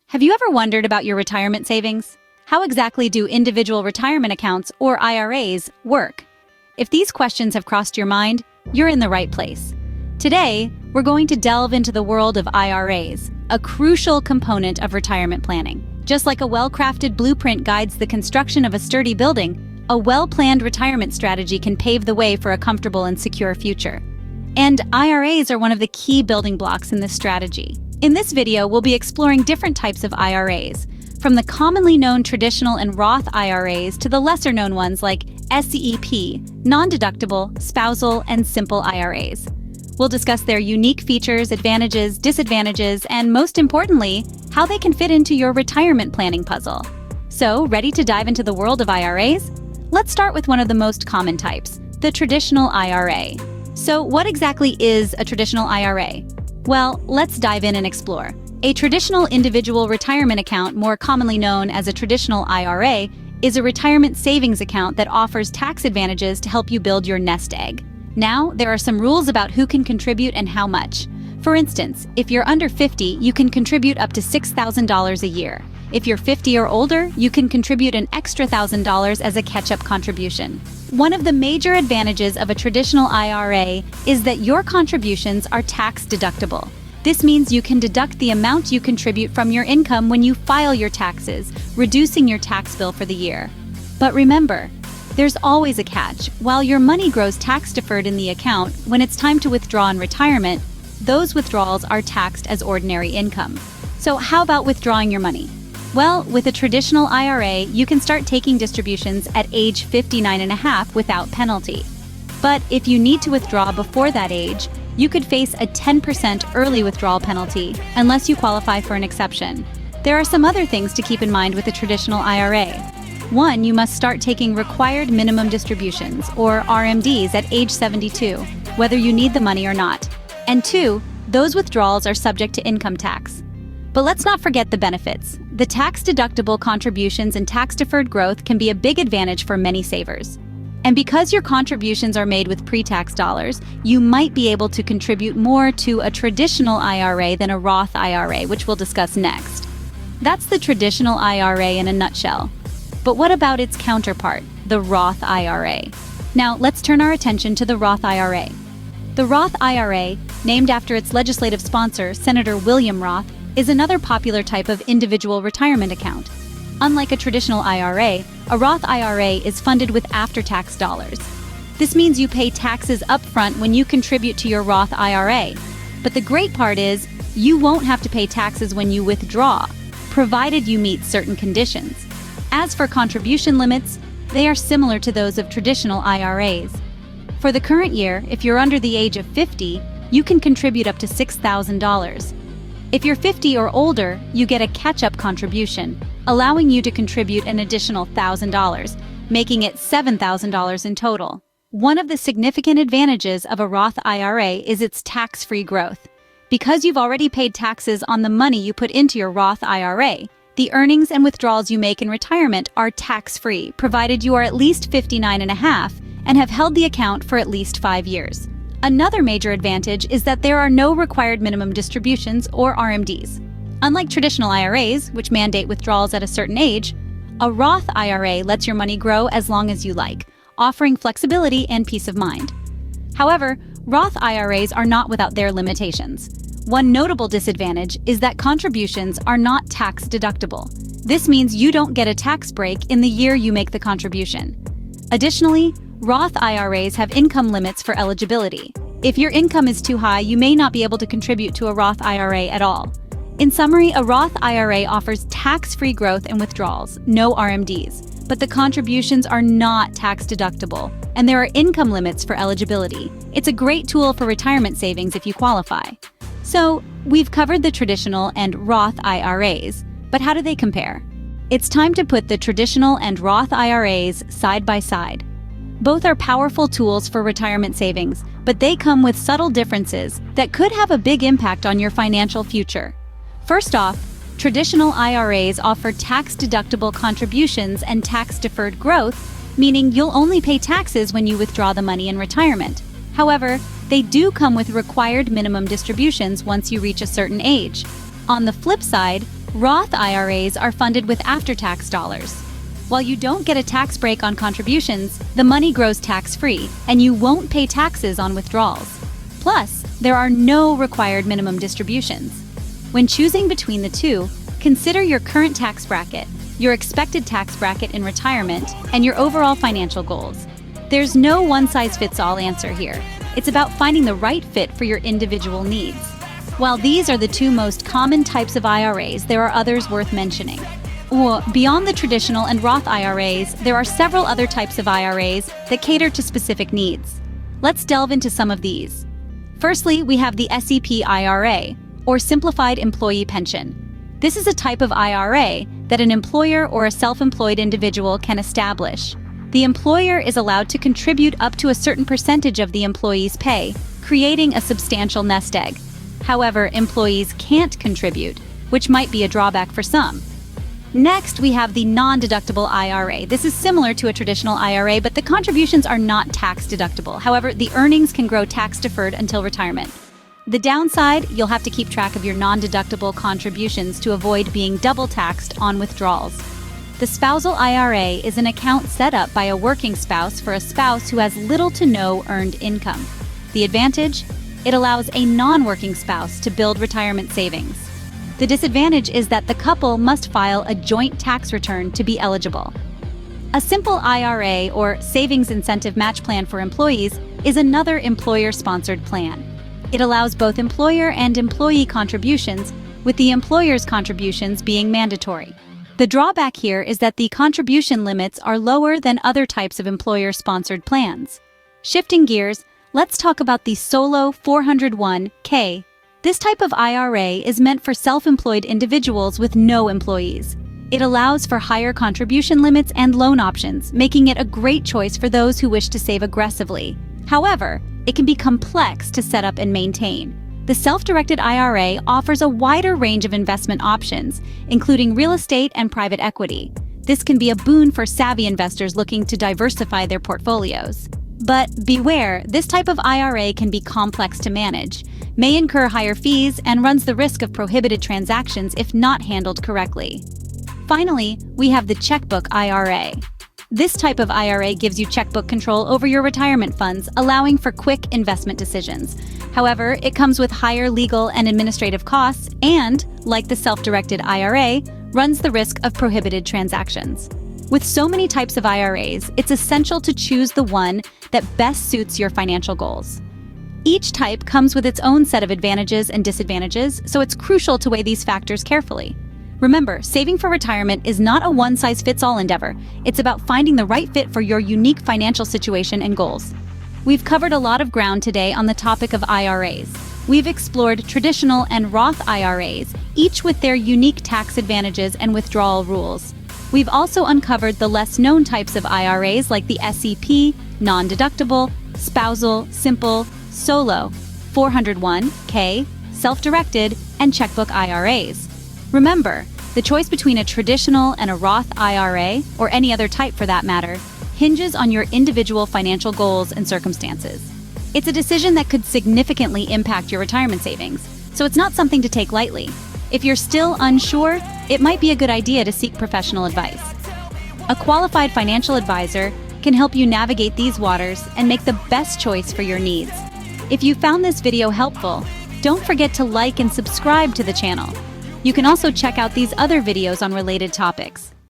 Have you ever wondered about your retirement savings? How exactly do individual retirement accounts, or IRAs, work? If these questions have crossed your mind, you're in the right place. Today, we're going to delve into the world of IRAs, a crucial component of retirement planning. Just like a well-crafted blueprint guides the construction of a sturdy building, a well-planned retirement strategy can pave the way for a comfortable and secure future. And IRAs are one of the key building blocks in this strategy. In this video, we'll be exploring different types of IRAs, from the commonly known traditional and Roth IRAs to the lesser-known ones like SEP, non-deductible, spousal, and simple IRAs. We'll discuss their unique features, advantages, disadvantages, and most importantly, how they can fit into your retirement planning puzzle. So, ready to dive into the world of IRAs? Let's start with one of the most common types, the traditional IRA. So, what exactly is a traditional IRA? Well, let's dive in and explore. A traditional individual retirement account, more commonly known as a traditional IRA, is a retirement savings account that offers tax advantages to help you build your nest egg. Now, there are some rules about who can contribute and how much. For instance, if you're under 50, you can contribute up to $6,000 a year. If you're 50 or older, you can contribute an extra $1,000 as a catch-up contribution. One of the major advantages of a traditional IRA is that your contributions are tax deductible. This means you can deduct the amount you contribute from your income when you file your taxes, reducing your tax bill for the year. But remember, there's always a catch. While your money grows tax-deferred in the account, when it's time to withdraw in retirement, those withdrawals are taxed as ordinary income. So how about withdrawing your money? Well, with a traditional IRA, you can start taking distributions at age 59.5 without penalty. But if you need to withdraw before that age, you could face a 10% early withdrawal penalty unless you qualify for an exception. There are some other things to keep in mind with a traditional IRA. One, you must start taking required minimum distributions, or RMDs, at age 72, whether you need the money or not. And two, those withdrawals are subject to income tax. But let's not forget the benefits. The tax-deductible contributions and tax-deferred growth can be a big advantage for many savers. And because your contributions are made with pre-tax dollars, you might be able to contribute more to a traditional IRA than a Roth IRA, which we'll discuss next. That's the traditional IRA in a nutshell. But what about its counterpart, the Roth IRA? Now, let's turn our attention to the Roth IRA. The Roth IRA, named after its legislative sponsor, Senator William Roth, is another popular type of individual retirement account. Unlike a traditional IRA, a Roth IRA is funded with after-tax dollars. This means you pay taxes upfront when you contribute to your Roth IRA. But the great part is, you won't have to pay taxes when you withdraw, provided you meet certain conditions. As for contribution limits, they are similar to those of traditional IRAs. For the current year, if you're under the age of 50, you can contribute up to $6,000. If you're 50 or older, you get a catch-up contribution, allowing you to contribute an additional $1,000, making it $7,000 in total. One of the significant advantages of a Roth IRA is its tax-free growth. Because you've already paid taxes on the money you put into your Roth IRA, the earnings and withdrawals you make in retirement are tax-free, provided you are at least 59.5 and have held the account for at least 5 years. Another major advantage is that there are no required minimum distributions, or RMDs. Unlike traditional IRAs, which mandate withdrawals at a certain age, a Roth IRA lets your money grow as long as you like, offering flexibility and peace of mind. However, Roth IRAs are not without their limitations. One notable disadvantage is that contributions are not tax deductible. This means you don't get a tax break in the year you make the contribution. Additionally, Roth IRAs have income limits for eligibility. If your income is too high, you may not be able to contribute to a Roth IRA at all. In summary, a Roth IRA offers tax-free growth and withdrawals, no RMDs, but the contributions are not tax deductible, and there are income limits for eligibility. It's a great tool for retirement savings if you qualify. So, we've covered the traditional and Roth IRAs, but how do they compare? It's time to put the traditional and Roth IRAs side by side. Both are powerful tools for retirement savings, but they come with subtle differences that could have a big impact on your financial future. First off, traditional IRAs offer tax-deductible contributions and tax-deferred growth, meaning you'll only pay taxes when you withdraw the money in retirement. However, they do come with required minimum distributions once you reach a certain age. On the flip side, Roth IRAs are funded with after-tax dollars. While you don't get a tax break on contributions, the money grows tax-free, and you won't pay taxes on withdrawals. Plus, there are no required minimum distributions. When choosing between the two, consider your current tax bracket, your expected tax bracket in retirement, and your overall financial goals. There's no one-size-fits-all answer here. It's about finding the right fit for your individual needs. While these are the two most common types of IRAs, there are others worth mentioning. Beyond the traditional and Roth IRAs, there are several other types of IRAs that cater to specific needs. Let's delve into some of these. Firstly, we have the SEP IRA, or Simplified Employee Pension. This is a type of IRA that an employer or a self-employed individual can establish. The employer is allowed to contribute up to a certain percentage of the employee's pay, creating a substantial nest egg. However, employees can't contribute, which might be a drawback for some. Next, we have the non-deductible IRA. This is similar to a traditional IRA, but the contributions are not tax-deductible. However, the earnings can grow tax-deferred until retirement. The downside, you'll have to keep track of your non-deductible contributions to avoid being double-taxed on withdrawals. The spousal IRA is an account set up by a working spouse for a spouse who has little to no earned income. The advantage? It allows a non-working spouse to build retirement savings. The disadvantage is that the couple must file a joint tax return to be eligible. A simple IRA, or Savings Incentive Match Plan for employees, is another employer-sponsored plan. It allows both employer and employee contributions, with the employer's contributions being mandatory. The drawback here is that the contribution limits are lower than other types of employer-sponsored plans. Shifting gears, let's talk about the Solo 401(k). This type of IRA is meant for self-employed individuals with no employees. It allows for higher contribution limits and loan options, making it a great choice for those who wish to save aggressively. However, it can be complex to set up and maintain. The self-directed IRA offers a wider range of investment options, including real estate and private equity. This can be a boon for savvy investors looking to diversify their portfolios. But beware, this type of IRA can be complex to manage, may incur higher fees, and runs the risk of prohibited transactions if not handled correctly. Finally, we have the checkbook IRA. This type of IRA gives you checkbook control over your retirement funds, allowing for quick investment decisions. However, it comes with higher legal and administrative costs and, like the self-directed IRA, runs the risk of prohibited transactions. With so many types of IRAs, it's essential to choose the one that best suits your financial goals. Each type comes with its own set of advantages and disadvantages, so it's crucial to weigh these factors carefully. Remember, saving for retirement is not a one-size-fits-all endeavor. It's about finding the right fit for your unique financial situation and goals. We've covered a lot of ground today on the topic of IRAs. We've explored traditional and Roth IRAs, each with their unique tax advantages and withdrawal rules. We've also uncovered the less-known types of IRAs like the SEP, non-deductible, spousal, simple, solo, 401(k), self-directed, and checkbook IRAs. Remember, the choice between a traditional and a Roth IRA, or any other type for that matter, hinges on your individual financial goals and circumstances. It's a decision that could significantly impact your retirement savings, so it's not something to take lightly. If you're still unsure, it might be a good idea to seek professional advice. A qualified financial advisor can help you navigate these waters and make the best choice for your needs. If you found this video helpful, don't forget to like and subscribe to the channel. You can also check out these other videos on related topics.